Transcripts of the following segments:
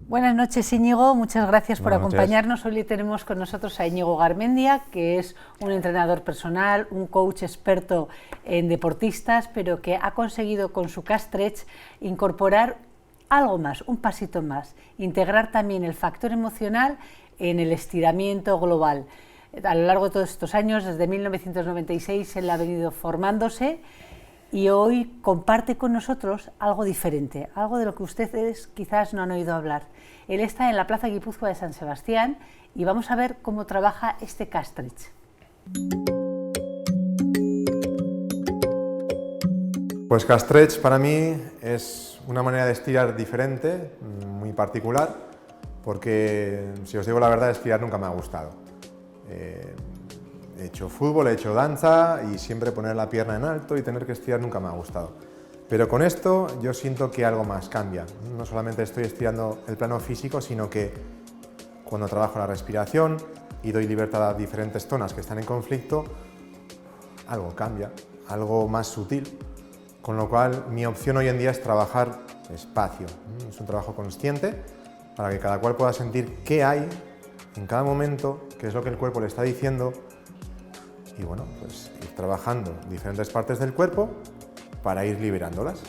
Buenas noches, Íñigo, muchas gracias por Buenas noches. acompañarnos. Hoy tenemos con nosotros a Íñigo Garmendia, que es un entrenador personal, un coach experto en deportistas, pero que ha conseguido con su Castretch incorporar algo más, un pasito más, integrar también el factor emocional en el estiramiento global. A lo largo de todos estos años, desde 1996, él ha venido formándose y hoy comparte con nosotros algo diferente, algo de lo que ustedes quizás no han oído hablar. Él está en la Plaza Guipúzcoa de San Sebastián y vamos a ver cómo trabaja este Castretch. Pues Castretch para mí es una manera de estirar diferente, muy particular, porque si os digo la verdad, estirar nunca me ha gustado. He hecho fútbol, he hecho danza y siempre poner la pierna en alto y tener que estirar nunca me ha gustado. Pero con esto yo siento que algo más cambia. No solamente estoy estirando el plano físico, sino que cuando trabajo la respiración y doy libertad a diferentes zonas que están en conflicto, algo cambia, algo más sutil. Con lo cual mi opción hoy en día es trabajar despacio. Es un trabajo consciente para que cada cual pueda sentir qué hay en cada momento, qué es lo que el cuerpo le está diciendo y bueno, pues ir trabajando diferentes partes del cuerpo para ir liberándolas.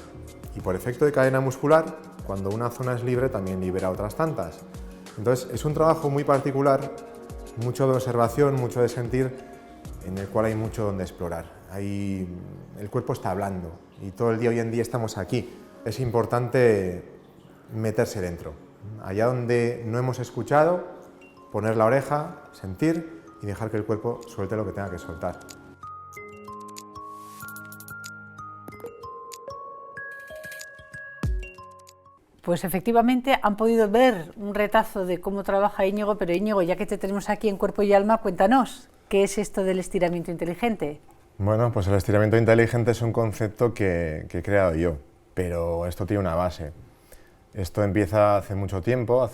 Y por efecto de cadena muscular, cuando una zona es libre, también libera otras tantas. Entonces es un trabajo muy particular, mucho de observación, mucho de sentir, en el cual hay mucho donde explorar. El cuerpo está hablando y todo el día hoy en día estamos aquí. Es importante meterse dentro. Allá donde no hemos escuchado, poner la oreja, sentir y dejar que el cuerpo suelte lo que tenga que soltar. Pues efectivamente han podido ver un retazo de cómo trabaja Íñigo, pero Íñigo, ya que te tenemos aquí en Cuerpo y Alma, cuéntanos, ¿qué es esto del estiramiento inteligente? Bueno, pues el estiramiento inteligente es un concepto que he creado yo, pero esto tiene una base. Esto empieza hace mucho tiempo,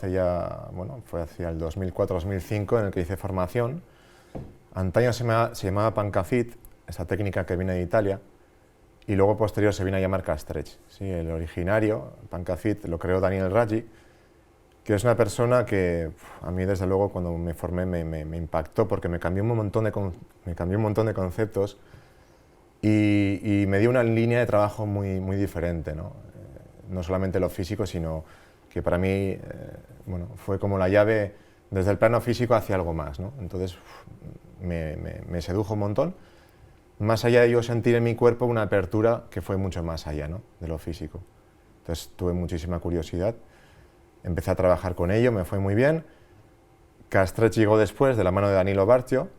fue hacia el 2004-2005 en el que hice formación. Antaño se llamaba Pancafit, esa técnica que viene de Italia, y luego posterior se vino a llamar Castretch. Sí, el originario, Pancafit, lo creó Daniel Raggi, que es una persona que a mí desde luego cuando me formé me impactó porque me cambió un montón de conceptos y me dio una línea de trabajo muy diferente, ¿no? No solamente lo físico, sino que para mí fue como la llave desde el plano físico hacia algo más, ¿no? Entonces me sedujo un montón, más allá de yo sentir en mi cuerpo una apertura que fue mucho más allá, ¿no?, de lo físico. Entonces tuve muchísima curiosidad, empecé a trabajar con ello, me fue muy bien. Castretch llegó después de la mano de Danilo Barcio,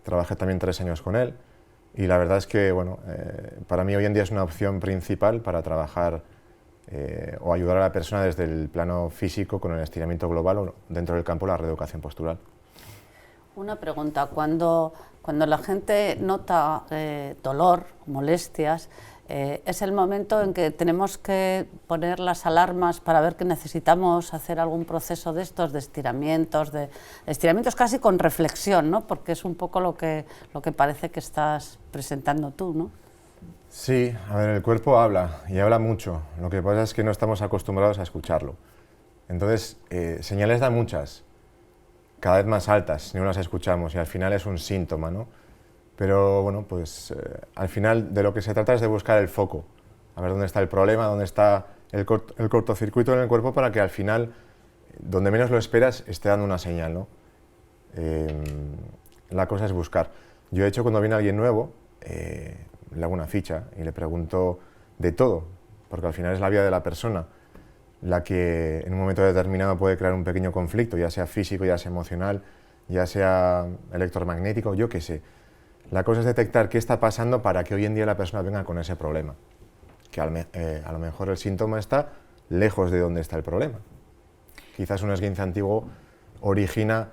trabajé también 3 años con él y la verdad es que para mí hoy en día es una opción principal para trabajar o ayudar a la persona desde el plano físico con el estiramiento global o dentro del campo la reeducación postural. Una pregunta, cuando la gente nota dolor, molestias, es el momento en que tenemos que poner las alarmas para ver que necesitamos hacer algún proceso de estos, de estiramientos casi con reflexión, ¿no? Porque es un poco lo que parece que estás presentando tú, ¿no? Sí, a ver, el cuerpo habla y habla mucho, lo que pasa es que no estamos acostumbrados a escucharlo. Entonces, señales da muchas, cada vez más altas, ni no las escuchamos y al final es un síntoma, ¿no? Pero bueno, pues al final de lo que se trata es de buscar el foco, a ver dónde está el problema, dónde está el cortocircuito en el cuerpo para que al final, donde menos lo esperas, esté dando una señal, ¿no? La cosa es buscar. Yo he hecho cuando viene alguien nuevo, le hago una ficha y le pregunto de todo, porque al final es la vida de la persona la que en un momento determinado puede crear un pequeño conflicto, ya sea físico, ya sea emocional, ya sea electromagnético, yo qué sé. La cosa es detectar qué está pasando para que hoy en día la persona venga con ese problema, que a lo mejor el síntoma está lejos de donde está el problema. Quizás un esguince antiguo origina,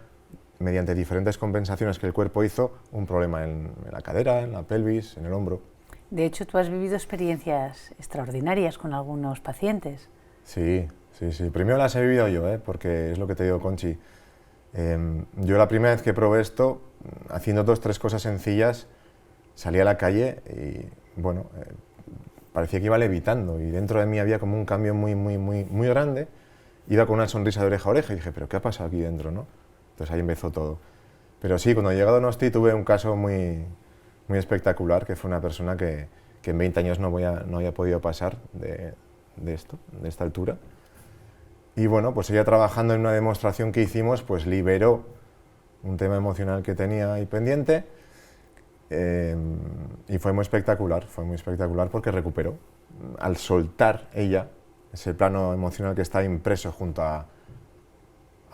mediante diferentes compensaciones que el cuerpo hizo, un problema en la cadera, en la pelvis, en el hombro. De hecho, tú has vivido experiencias extraordinarias con algunos pacientes. Sí. Primero las he vivido yo, porque es lo que te digo, Conchi. Yo la primera vez que probé esto, haciendo 2 o 3 cosas sencillas, salí a la calle y parecía que iba levitando y dentro de mí había como un cambio muy grande iba con una sonrisa de oreja a oreja y dije, ¿pero qué ha pasado aquí dentro, no? Entonces ahí empezó todo. Pero sí, cuando llegué a Donosti tuve un caso muy espectacular, que fue una persona que en 20 años no había podido pasar de esta altura. Y bueno, pues ella trabajando en una demostración que hicimos, pues liberó un tema emocional que tenía ahí pendiente, y fue muy espectacular porque recuperó. Al soltar ella ese plano emocional que está impreso junto a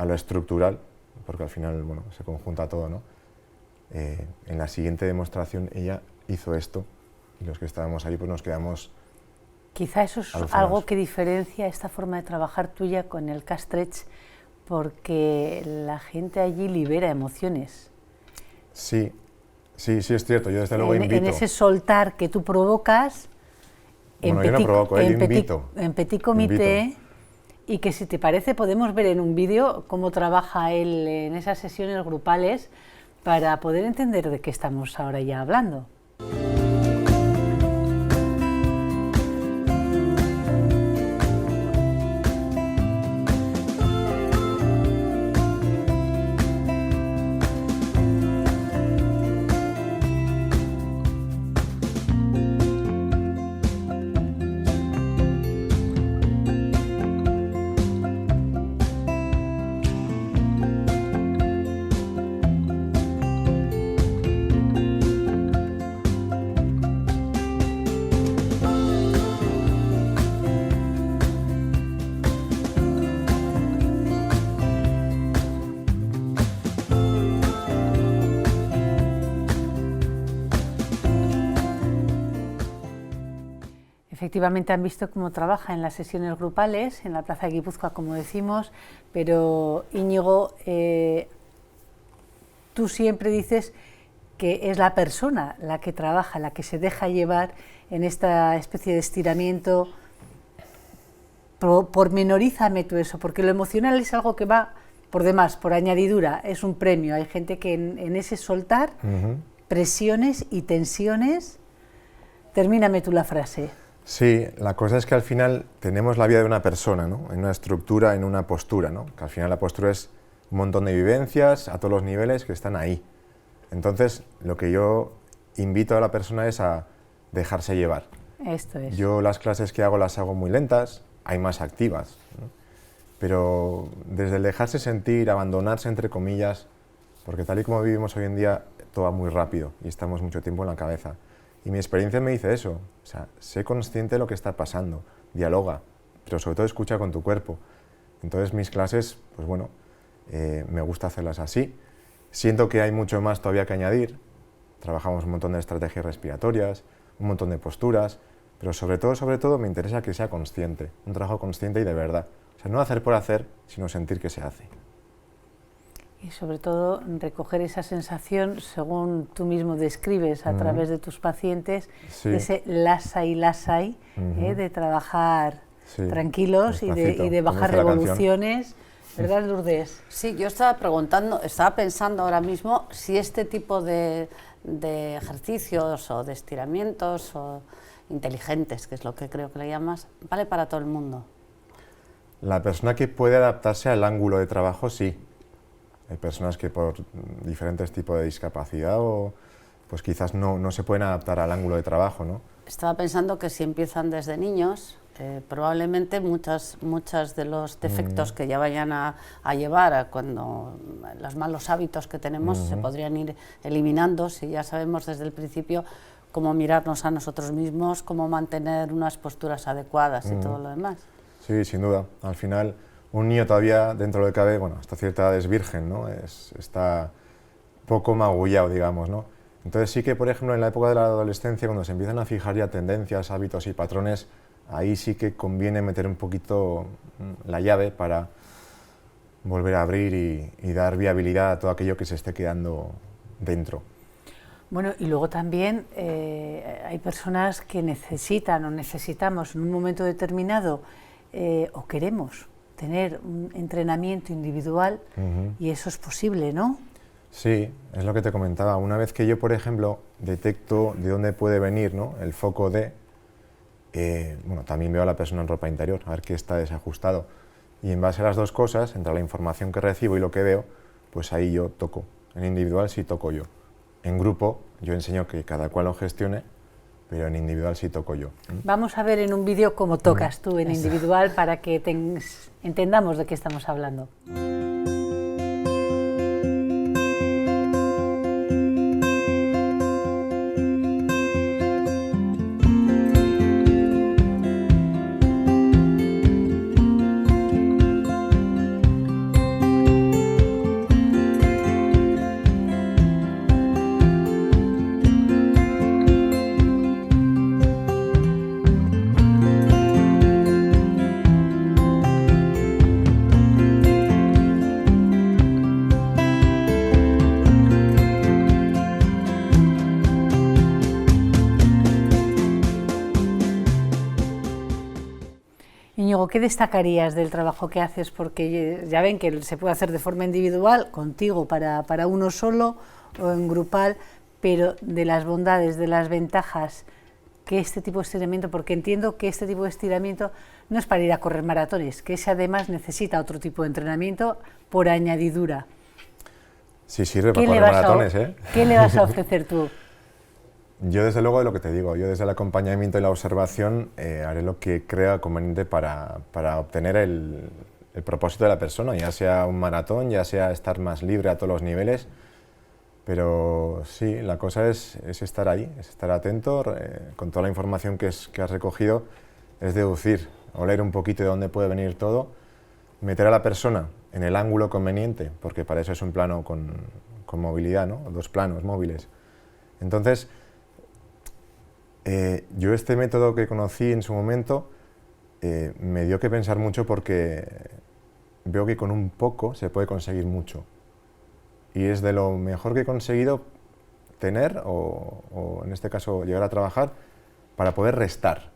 lo estructural, porque al final, bueno, se conjunta todo, ¿no? En la siguiente demostración ella hizo esto, y los que estábamos ahí pues nos quedamos... Quizá eso es algo que diferencia esta forma de trabajar tuya con el Castretch, porque la gente allí libera emociones. Sí, sí, sí es cierto, yo desde luego invito. En ese soltar que tú provocas, bueno, yo no provoco, yo invito. En petit comité, y que si te parece podemos ver en un vídeo cómo trabaja él en esas sesiones grupales para poder entender de qué estamos ahora ya hablando. Efectivamente han visto cómo trabaja en las sesiones grupales, en la Plaza de Guipúzcoa, como decimos, pero Íñigo, tú siempre dices que es la persona la que trabaja, la que se deja llevar en esta especie de estiramiento. Pormenorízame tú eso, porque lo emocional es algo que va por demás, por añadidura, es un premio. Hay gente que en ese soltar, presiones y tensiones, termíname tú la frase. Sí, la cosa es que al final tenemos la vida de una persona, ¿no? En una estructura, en una postura, ¿no? Que al final la postura es un montón de vivencias a todos los niveles que están ahí. Entonces, lo que yo invito a la persona es a dejarse llevar. Esto es. Yo las clases que hago las hago muy lentas, hay más activas, ¿no? Pero desde el dejarse sentir, abandonarse entre comillas, porque tal y como vivimos hoy en día, todo va muy rápido y estamos mucho tiempo en la cabeza. Y mi experiencia me dice eso, o sea, sé consciente de lo que está pasando, dialoga, pero sobre todo escucha con tu cuerpo. Entonces mis clases, pues bueno, me gusta hacerlas así. Siento que hay mucho más todavía que añadir, trabajamos un montón de estrategias respiratorias, un montón de posturas, pero sobre todo me interesa que sea consciente, un trabajo consciente y de verdad. O sea, no hacer por hacer, sino sentir que se hace. Y sobre todo recoger esa sensación, según tú mismo describes a través de tus pacientes, sí, ese lasai, de trabajar tranquilos y de bajar revoluciones, ¿verdad, Lourdes? Sí, yo estaba pensando ahora mismo si este tipo de ejercicios o de estiramientos o inteligentes, que es lo que creo que le llamas, vale para todo el mundo. La persona que puede adaptarse al ángulo de trabajo, sí. Hay personas que por diferentes tipos de discapacidad o pues quizás no se pueden adaptar al ángulo de trabajo, ¿no? Estaba pensando que si empiezan desde niños, probablemente muchas de los defectos que ya vayan a llevar cuando los malos hábitos que tenemos se podrían ir eliminando si ya sabemos desde el principio cómo mirarnos a nosotros mismos, cómo mantener unas posturas adecuadas y todo lo demás. Sí, sin duda. Al final, un niño todavía, dentro de lo que cabe, bueno, hasta cierta edad es virgen, ¿no? Está poco magullado, digamos, ¿no? Entonces sí que, por ejemplo, en la época de la adolescencia, cuando se empiezan a fijar ya tendencias, hábitos y patrones, ahí sí que conviene meter un poquito la llave para volver a abrir y dar viabilidad a todo aquello que se esté quedando dentro. Bueno, y luego también hay personas que necesitan o necesitamos en un momento determinado o queremos tener un entrenamiento individual y eso es posible, ¿no? Sí, es lo que te comentaba. Una vez que yo, por ejemplo, detecto de dónde puede venir, ¿no?, el foco de... bueno, también veo a la persona en ropa interior, a ver qué está desajustado. y en base a las dos cosas, entre la información que recibo y lo que veo, pues ahí yo toco. En individual sí toco yo. En grupo yo enseño que cada cual lo gestione, pero en individual sí toco yo. Vamos a ver en un vídeo cómo tocas tú en individual para que entendamos de qué estamos hablando. Íñigo, ¿qué destacarías del trabajo que haces? Porque ya ven que se puede hacer de forma individual, contigo para uno solo o en grupal, pero de las bondades, de las ventajas que este tipo de estiramiento, porque entiendo que este tipo de estiramiento no es para ir a correr maratones, que ese además necesita otro tipo de entrenamiento por añadidura. Sí, sirve para correr maratones, ¿eh? ¿Qué le vas a ofrecer tú? Yo desde luego de lo que te digo, yo desde el acompañamiento y la observación haré lo que crea conveniente para obtener el propósito de la persona, ya sea un maratón, ya sea estar más libre a todos los niveles, pero sí, la cosa es estar ahí, es estar atento, con toda la información que has recogido, es deducir, oler un poquito de dónde puede venir todo, meter a la persona en el ángulo conveniente, porque para eso es un plano con movilidad, ¿no? Dos planos móviles. Entonces, yo este método que conocí en su momento me dio que pensar mucho porque veo que con un poco se puede conseguir mucho. Y es de lo mejor que he conseguido tener, o en este caso llegar a trabajar, para poder restar.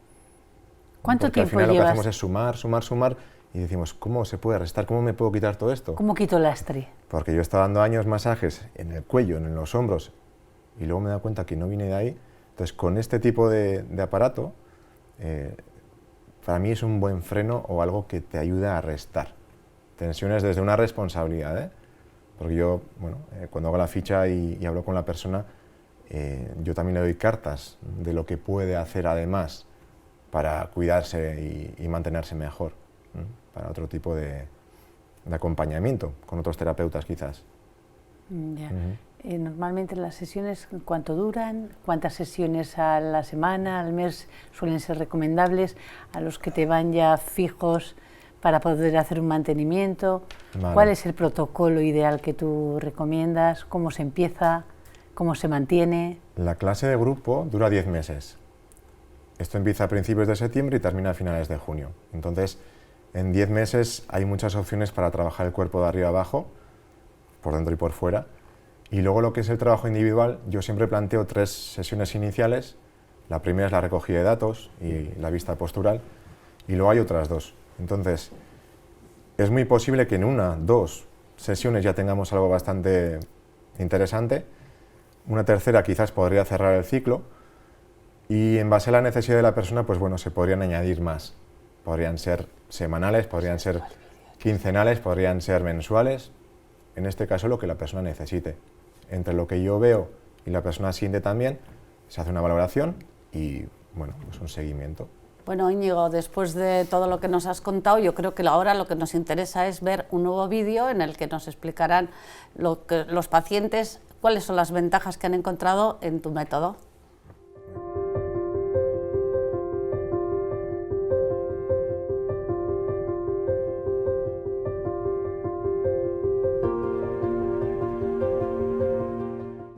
¿Cuánto porque tiempo al final llevas? lo que hacemos es sumar, y decimos, ¿cómo se puede restar? ¿Cómo me puedo quitar todo esto? ¿Cómo quito lastre? Porque yo he estado dando años masajes en el cuello, en los hombros, y luego me he dado cuenta que no viene de ahí. Entonces, con este tipo de aparato, para mí es un buen freno o algo que te ayuda a restar tensiones desde una responsabilidad, ¿eh? Porque yo, bueno, cuando hago la ficha y hablo con la persona, yo también le doy cartas de lo que puede hacer además para cuidarse y mantenerse mejor, ¿eh? Para otro tipo de acompañamiento con otros terapeutas quizás. Ya. Normalmente las sesiones, ¿cuánto duran? ¿Cuántas sesiones a la semana, al mes suelen ser recomendables? A los que te van ya fijos para poder hacer un mantenimiento. Vale. ¿Cuál es el protocolo ideal que tú recomiendas? ¿Cómo se empieza? ¿Cómo se mantiene? La clase de grupo dura 10 meses. Esto empieza a principios de septiembre y termina a finales de junio. Entonces, en 10 meses hay muchas opciones para trabajar el cuerpo de arriba abajo, por dentro y por fuera. Y luego lo que es el trabajo individual, yo siempre planteo 3 sesiones iniciales. La primera es la recogida de datos y la vista postural, y luego hay otras 2. Entonces, es muy posible que en 1, 2 sesiones ya tengamos algo bastante interesante. Una tercera quizás podría cerrar el ciclo, y en base a la necesidad de la persona, pues bueno, se podrían añadir más. Podrían ser semanales, podrían ser quincenales, podrían ser mensuales. En este caso, lo que la persona necesite. Entre lo que yo veo y la persona siente también, se hace una valoración y, bueno, pues un seguimiento. Bueno, Íñigo, después de todo lo que nos has contado, yo creo que ahora lo que nos interesa es ver un nuevo vídeo en el que nos explicarán los pacientes cuáles son las ventajas que han encontrado en tu método.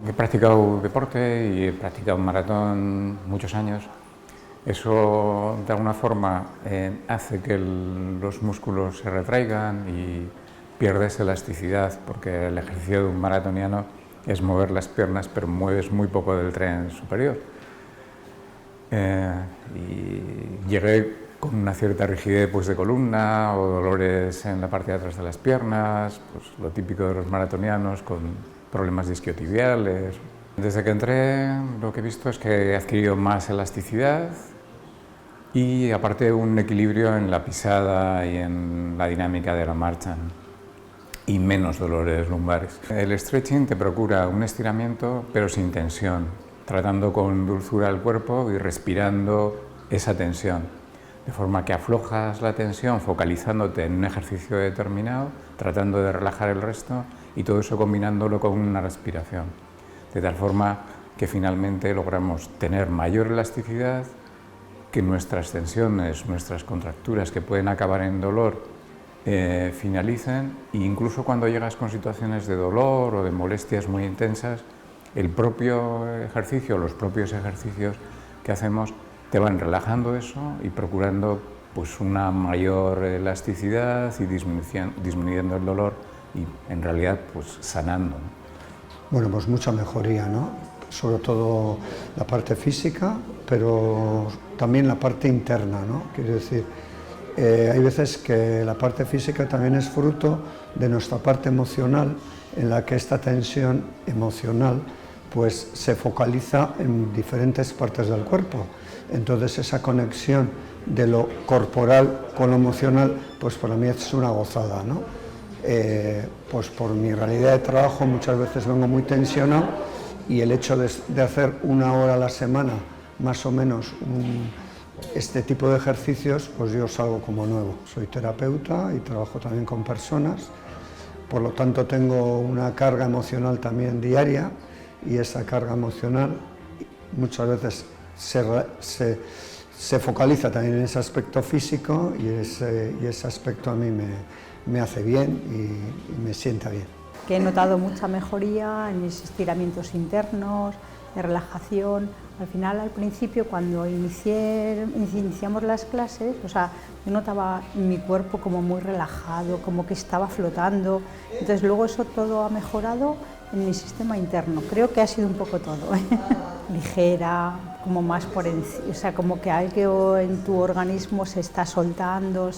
He practicado deporte y he practicado maratón muchos años. Eso, de alguna forma, hace que los músculos se retraigan y pierdes elasticidad, porque el ejercicio de un maratoniano es mover las piernas, pero mueves muy poco del tren superior. Y llegué con una cierta rigidez pues, de columna o dolores en la parte de atrás de las piernas, pues, lo típico de los maratonianos con problemas Y aparte un equilibrio en la pisada y en la dinámica de la marcha y menos dolores lumbares. El stretching te procura un estiramiento pero sin tensión, tratando con dulzura el cuerpo y respirando esa tensión, de forma que aflojas la tensión focalizándote en un ejercicio determinado, tratando de relajar el resto y todo eso combinándolo con una respiración, de tal forma que finalmente logramos tener mayor elasticidad, que nuestras tensiones, nuestras contracturas que pueden acabar en dolor finalicen, e incluso cuando llegas con situaciones de dolor o de molestias muy intensas, el propio ejercicio, los propios ejercicios que hacemos te van relajando eso y procurando pues, una mayor elasticidad y disminuyendo el dolor y en realidad pues, sanando, ¿no? Bueno, pues mucha mejoría, ¿no? Sobre todo la parte física, pero también la parte interna, ¿no? Quiero decir, hay veces que la parte física también es fruto de nuestra parte emocional, en la que esta tensión emocional pues, se focaliza en diferentes partes del cuerpo. Entonces esa conexión de lo corporal con lo emocional, pues para mí es una gozada, ¿no? Pues por mi realidad de trabajo muchas veces vengo muy tensionado y el hecho de hacer 1 hora a la semana, más o menos, este tipo de ejercicios, pues yo salgo como nuevo. Soy terapeuta y trabajo también con personas, por lo tanto tengo una carga emocional también diaria y esa carga emocional muchas veces se focaliza también en ese aspecto físico y ese aspecto a mí me hace bien y me sienta bien. Que he notado mucha mejoría en mis estiramientos internos, de relajación. Al final, al principio, cuando iniciamos las clases, o sea, yo notaba mi cuerpo como muy relajado, como que estaba flotando. Entonces luego eso todo ha mejorado en mi sistema interno. Creo que ha sido un poco todo, ¿eh? Ligera, como más por encima, o sea, como que algo en tu organismo se está soltando,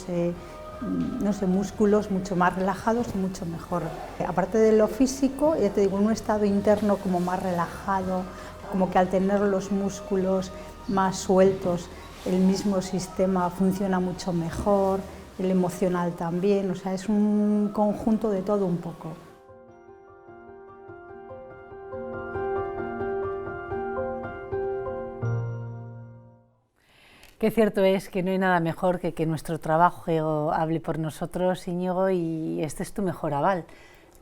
no sé, músculos mucho más relajados y mucho mejor. Aparte de lo físico, ya te digo, un estado interno como más relajado, como que al tener los músculos más sueltos, el mismo sistema funciona mucho mejor, el emocional también, o sea, es un conjunto de todo un poco. Qué cierto es que no hay nada mejor que nuestro trabajo hable por nosotros, Íñigo, y este es tu mejor aval,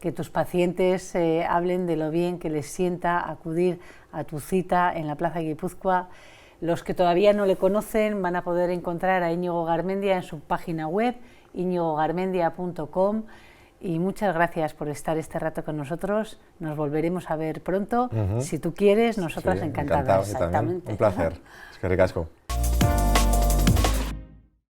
que tus pacientes hablen de lo bien que les sienta acudir a tu cita en la Plaza Guipúzcoa. Los que todavía no le conocen van a poder encontrar a Íñigo Garmendia en su página web, iñigogarmendia.com, y muchas gracias por estar este rato con nosotros. Nos volveremos a ver pronto. Si tú quieres, nosotras encantadas. Encantado, también. Un placer. Es que ricasco.